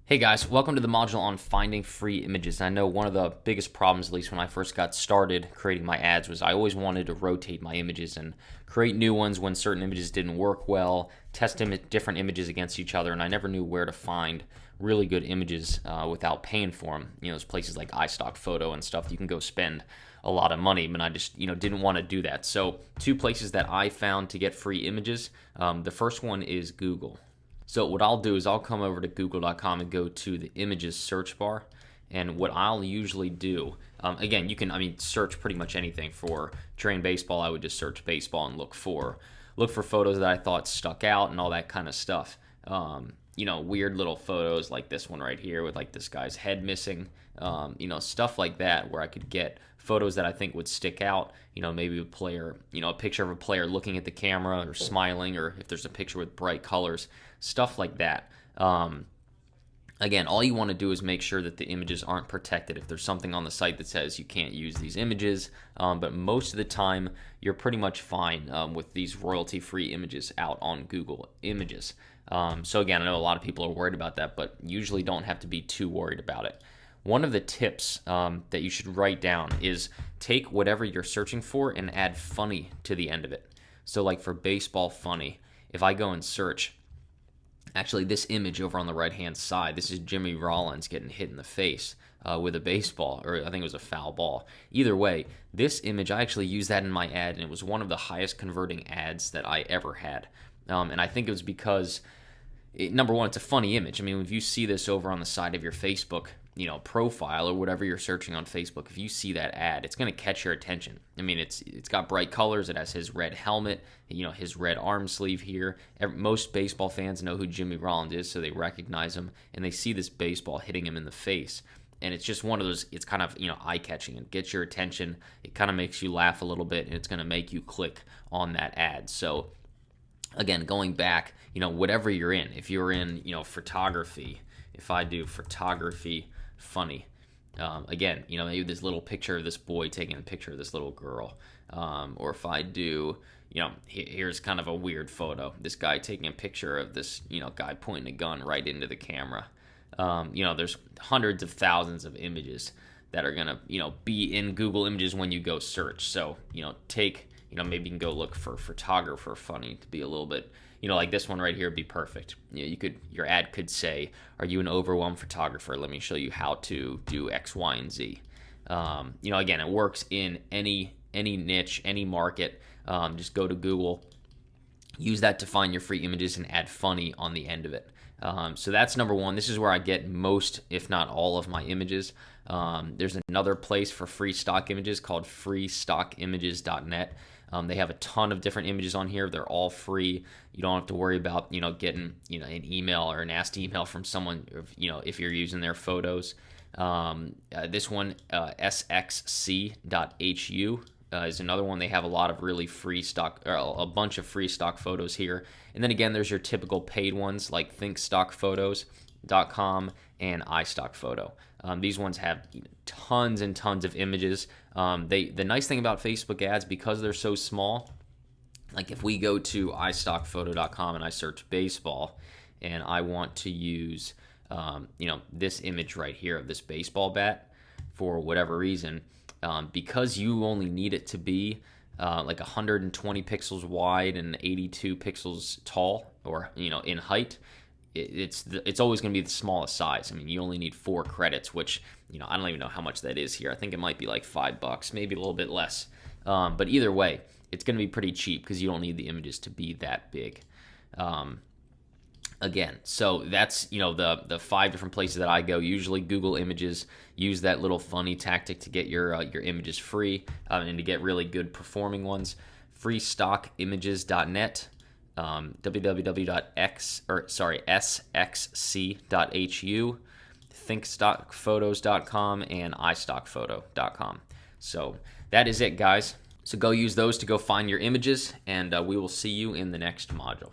Hey guys, welcome to the module on finding free images. I know one of the biggest problems, at least when I first got started creating my ads, was I always wanted to rotate my images and create new ones when certain images didn't work well, test different images against each other, and I never knew where to find really good images without paying for them. You know, there's places like iStock Photo and stuff that you can go spend a lot of money, but I just didn't want to do that. So two places that I found to get free images. The first one is Google. So what I'll do is I'll come over to google.com and go to the images search bar. And what I'll usually do, again, you can search pretty much anything. For train baseball, I would just search baseball and look for photos that I thought stuck out and all that kind of stuff. Weird little photos like this one right here with like this guy's head missing, stuff like that, where I could get photos that I think would stick out. Maybe a player, a picture of a player looking at the camera or smiling, or if there's a picture with bright colors, stuff like that. Again, all you want to do is make sure that the images aren't protected. If there's something on the site that says you can't use these images, but most of the time you're pretty much fine with these royalty-free images out on Google Images. So again, I know a lot of people are worried about that, but usually don't have to be too worried about it. One of the tips that you should write down is take whatever you're searching for and add funny to the end of it. So like for baseball funny, if I go and search, actually this image over on the right hand side, this is Jimmy Rollins getting hit in the face with a baseball, or I think it was a foul ball. Either way, this image, I actually used that in my ad, and it was one of the highest converting ads that I ever had. And I think it was because, number one, it's a funny image. I mean, if you see this over on the side of your Facebook profile or whatever you're searching on Facebook, if you see that ad, it's going to catch your attention. I mean, it's got bright colors. It has his red helmet, his red arm sleeve here. Most baseball fans know who Jimmy Rollins is, so they recognize him, and they see this baseball hitting him in the face. And it's just one of those, it's kind of, eye-catching. It gets your attention. It kind of makes you laugh a little bit, and it's going to make you click on that ad. So, again, going back, whatever you're in, if you're in, photography, if I do photography funny, again, maybe this little picture of this boy taking a picture of this little girl, or if I do, here's kind of a weird photo, this guy taking a picture of this, guy pointing a gun right into the camera. There's hundreds of thousands of images that are gonna, be in Google Images when you go search. So, take, maybe you can go look for photographer funny to be a little bit, like this one right here would be perfect. Your ad could say, "Are you an overwhelmed photographer? Let me show you how to do X, Y, and Z." Again, it works in any niche, any market. Just go to Google, use that to find your free images, and add funny on the end of it. So that's number one. This is where I get most, if not all, of my images. There's another place for free stock images called freestockimages.net. They have a ton of different images on here. They're all free. You don't have to worry about getting an email or a nasty email from someone if you're using their photos. This one, sxc.hu. Is another one. They have a lot of really free stock, or a bunch of free stock photos here. And then again, there's your typical paid ones like thinkstockphotos.com and iStockPhoto. These ones have tons and tons of images. The nice thing about Facebook ads, because they're so small, like if we go to iStockPhoto.com and I search baseball, and I want to use this image right here of this baseball bat for whatever reason, because you only need it to be like 120 pixels wide and 82 pixels tall, or in height, it's always going to be the smallest size. I mean, you only need 4 credits, which I don't even know how much that is here. I think it might be like $5, maybe a little bit less. But either way, it's going to be pretty cheap because you don't need the images to be that big. Again, so that's the 5 different places that I go. Usually Google Images. Use that little funny tactic to get your images free, and to get really good performing ones. Freestockimages.net, sxc.hu, thinkstockphotos.com, and iStockPhoto.com. So that is it, guys. So go use those to go find your images, and we will see you in the next module.